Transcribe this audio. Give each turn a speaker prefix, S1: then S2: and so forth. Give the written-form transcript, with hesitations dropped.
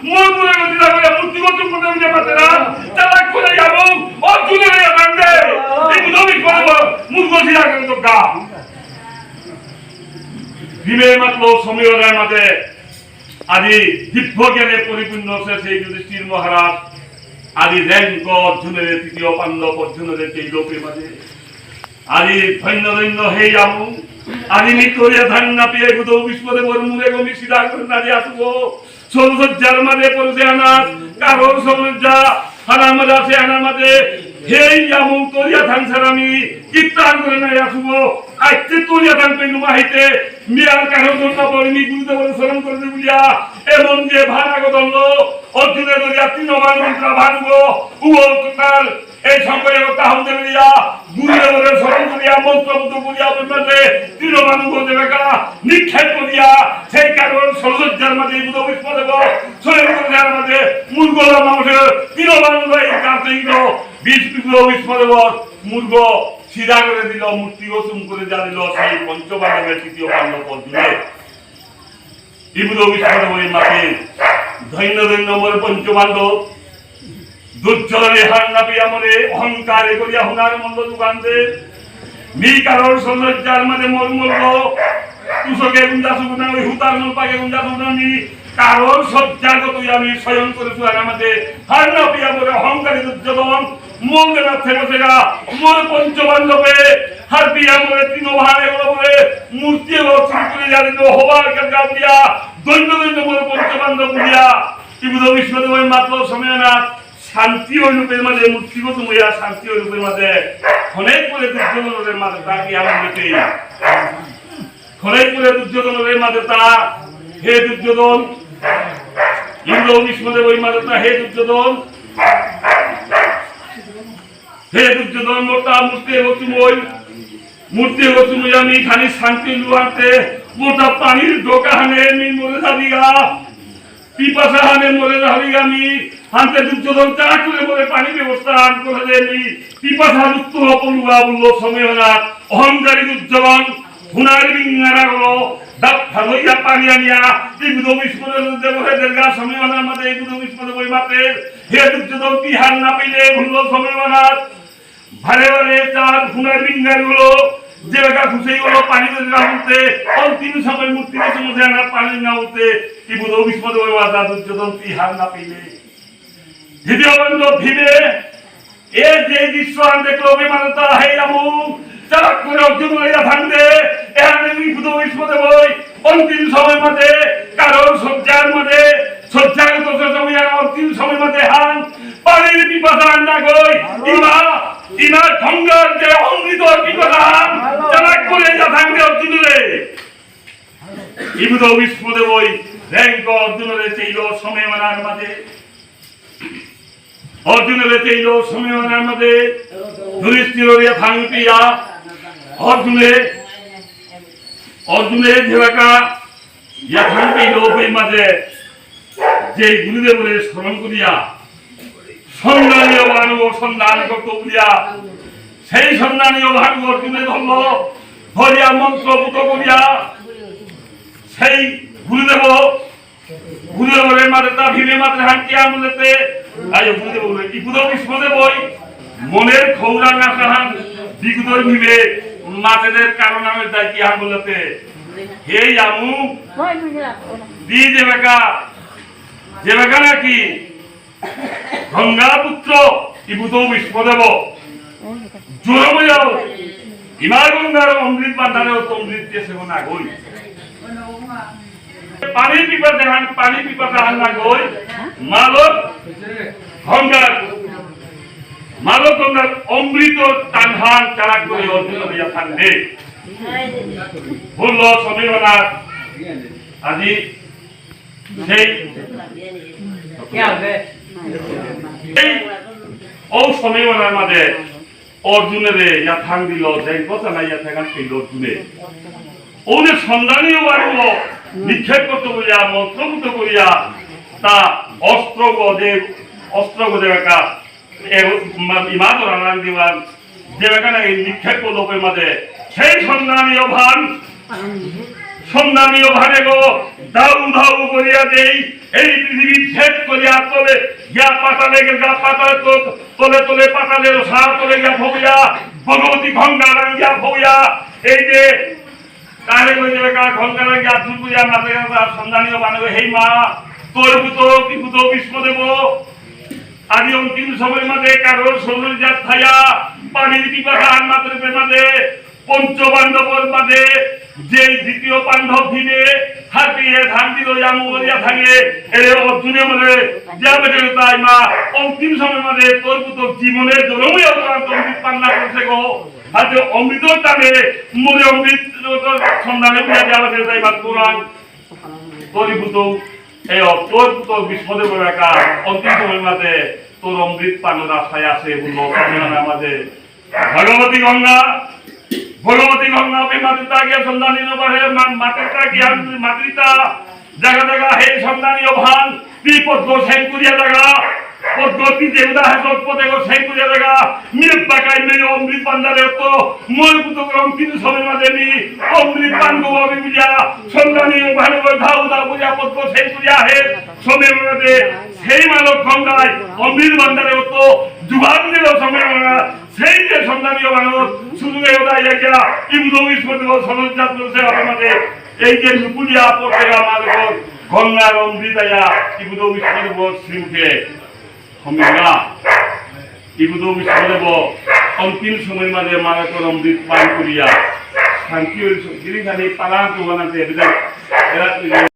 S1: মোর মনে দিলা করে মূর্তি গঠন করতে বুঝে পাতে না চালাক করে যাব অর্জুনের বান্দে এই বুঝবি করব মুখ গছিলা করে তো গা বিবে মাত্র সমীরণের মাঝে আদি দিব্য জ্ঞানে পরিপূর্ণ হচ্ছে সেই যুধিষ্ঠির মহারাজ আদি র্যাঙ্ক অর্জুনের তৃতীয় পাণ্ডব অর্জুনের এই লোকের মাঝে আদি ধন্য ধন্য হে আমু আদি নিকরিয়া ধান না পেয়ে গুদৌ বিস্পদে বর মুরে গমি সিধা করে নাজি আসব সৌসজ্জার মাঝে পড়ছে আনাথ কারোর সৌসজ্জা হানার মাঝে আছে আনার মাঝে হে আমু করিয়া ধান ছাড়া আমি কীর্তন করে নাই আসব আজকে করিয়া ধান পেনু মাহিতে মিয়ার কারোর জন্য পড়িনি গুরুদেব স্মরণ করে বুঝিয়া এমন যে ভাড়াগো দণ্ড অর্জুনের দরিয়া তৃণবান মন্ত্রা ভাঙব উকাল এই সময়ে তাহলে দিয়া গুরুদেবের স্মরণ করিয়া মন্ত্রবুদ্ধ করিয়া বলতে তৃণবান দেবেকা নিক্ষেপ করিয়া সেই কারণ সৌসজ্জার মাঝে বুধ বিস্পদেব স্বয়ং করিয়ার মাঝে মূর্গলা মানুষের তৃণবান কার্তিক বিষ বিস্পদেব মূর্গ সিধা করে দিল মূর্তি গোসুম করে জানিল সেই পঞ্চপাণ্ডবের তৃতীয় পাণ্ডব অর্জুনে বিবুধ বিস্পদেব এই মাকে ধন্য ধন্য মোর পঞ্চপাণ্ডব দুর্যোধনে হার না পিয়া মনে অহংকারে করিয়া হুনার মন্দ দোকানতে মি কারোর সৌন্দর্যার মাঝে মোর মূল্য তুষকে গুঞ্জা সুগুনা ওই হুতার মূল পাকে গুঞ্জা সুগুনা নি কারোর সজ্জাগত আমি স্বয়ং করে সুয়ার আমাদের হার না পিয়া মনে অহংকারী দুর্যোধন মঙ্গলা থেকে সেগা মোর পঞ্চপাণ্ডবে হার পিয়া মনে তিন ভাড়ে বলে মূর্তি রচনা করে জানিল হবার কেলকা দিয়া দৈন্য দৈন্য মোর পঞ্চপাণ্ডব দিয়া বিবুধ বিস্পদেব মাত্র সময় না শান্তি রূপের মাঝে মূর্তিগত হইয়া শান্তি রূপের মাঝে অনেক করে দুর্যোধনের মাঝে তাকে আনন্দতে অনেক করে দুর্যোধনের মাঝে তা হে দুর্যোধন ইন্দ্র বিষ্ণুদেব ওই মাঝে তা হে দুর্যোধন মোটা মূর্তি হতুমই মূর্তি হতুমই আমি খানি শান্তি লুয়াতে মোটা পানির ডোকা হানে আমি মরে যাবিগা পিপাসা হানে মরে যাবিগা আমি হাতে দুর্যোধন চাক করে বলে পানি ব্যবস্থা আন করে দেনি পিপাসা মুক্ত হপলুয়া বলল সময়না অহংকারী দুর্যোধন হুনার বিঙ্গারা হলো দাপ ফালইয়া পানি আনিয়া বিবুধ বিস্পদের দেবহে দীর্ঘা সময়নার মাঝে বিবুধ বিস্পদের বই মাতে হে দুর্যোধন কি হার না পেলে ভুলল সময়না ভারে ভারে চার হুনার বিঙ্গার হলো যে বেকা খুশি হলো পানি না উঠতে অন্তিম সময় মূর্তির সময় না পানি না উঠতে বিবুধ বিস্পদের বই মাতা দুর্যোধন কি হার না পেলে দ্বিতীয় বান্ধব ভিবে এ যে দৃশ্য দেখলো বিমানতা হে আমু চালাক করে অর্জুন হইয়া থাকবে এখানে বিবুধ বিস্পদে বই অন্তিম সময় মাঝে কারণ সজ্জার মাঝে সজ্জাগত সময় অন্তিম সময় মাঝে হান পানির পিপাসা না গই ইমা ঠঙ্গার যে অমৃত পিপাসা চালাক করে যা থাকবে অর্জুনরে বিবুধ বিস্পদে বই র্যাঙ্ক অর্জুনরে চাইল সময় মানার মাঝে অর্জুনের চাইল সময়নার মাঝে যুধিষ্ঠিরিয়া থাঙ্গিয়া অর্জুনে যেবাকা ইয়া থাঙ্গিল ওই মাঝে যে গুরুদেবের স্মরণ করিয়া সন্ধানীয় ভানু সন্ধান করত বলিয়া সেই সন্ধানীয় ভানু অর্জুনে ধরল ধরিয়া মন্ত্রপুত করিয়া সেই গুরুদেবের মাঝে তা ভিড়ে মাত্র হাঁটিয়া বলেতে মনের খৌরা না কাহান বিগুদর মিলে মাতেদের কারণ আমি তাই কি আন বলতে হে আমু দি যে বেকা নাকি গঙ্গা পুত্র ইবুদ বিষ্ণুদেব জোর বজাও ইমা গঙ্গার অমৃত বান্ধারে অমৃত দিয়ে সেবন আগই পানি পিপাসা হান না গই মালক গঙ্গার অমৃত টানহান চালাক করে অর্জুন হইয়া থাকবে বলল সমীরনাথ আজি সেই ও সমীরনার মাঝে অর্জুনের ইয়া থাং দিল যে কথা নাই ইয়া থাকান পেল অর্জুনে ওদের সন্ধানীয় বাড়ল নিক্ষেপ করতে বলিয়া মন্ত্রমুক্ত করিয়া তা অস্ত্র দেবেকা ইমাদ রানান দিবান দেবেকা নাকি নিক্ষেপ লোকের মাঝে সেই সন্ধানীয় ভানে গো ধাউ ধাউ করিয়া দেই এই পৃথিবীর শেষ করিয়া তলে গিয়া পাতালে গা পাতালে তলে তলে পাতালের সার তলে গিয়া ভবিয়া ভগবতী গঙ্গা রাঙ্গিয়া ভবিয়া এই যে কারে কই দেবে কা গঙ্গা রাঙ্গিয়া দুপুরিয়া মাঝে সন্ধানীয় বানাবে হেই মা তোর পুতো কি পুতো বিষ্ণু দেব আদি অন্তিম সময়ের মাঝে কারোর শরীর জাত থাইয়া পানির পিপাসা আর মাত্র মাঝে পঞ্চপাণ্ডবের মাঝে যে দ্বিতীয় পাণ্ডব ভিনে হাতিয়ে ধান দিল জামুরিয়া থাকে এর অর্জুনে মনে যাবে তাই মা অন্তিম সময়ের মাঝে তোর পুতো জীবনের জন্মই অক্রান্ত অমৃত পান্না করছে গো আজ অমৃত টানে মনে অমৃত সন্ধানে উড়ে যাবে তাই মা কোরআন তোরই পুতো এই তোর পুতো বিষ্ণুদেব একা অন্তিম সময়ের মাঝে তোর অমৃত পানের আশায় আছে আমাদের ভগবতী গঙ্গা মাতৃতা গিয়া সন্ধানী মাতৃতা গিয়া মাতৃতা জায়গা জায়গা হে সন্ধানী ভান পদ্ম সেন করিয়া জায়গা পদ্মতি দেবদা হাসত পদে সেন করিয়া জায়গা মির পাকাই মেয়ে অমৃত পান্ডারে তো মই পুত গ্রম কিন্তু সময় মাঝে নি অমৃত পান গোবি বুঝিয়া সন্ধানী ভালো ধাউ দাও বুঝিয়া পদ্ম সেন করিয়া হে সময় মাঝে সেই মানব গঙ্গায় অমৃত পান্ডারে তো যুগান দিল সময় মানা সেই যে সন্ধানীয় মানুষ সুযোগে ওদায় গিয়া ইন্দু ইসমতি সনজাত রয়েছে আমাদের এই যে নুপুলিয়া পড়ে আমার গঙ্গার অমৃতায়া ইবুদৌ বিষ্ণুদেব শ্রীমুখে হমিলা ইবুদৌ বিষ্ণুদেব অন্তিম সময় মাঝে মারাকর অমৃত পান করিয়া শান্তি গিরিখানি পালান তো বানাতে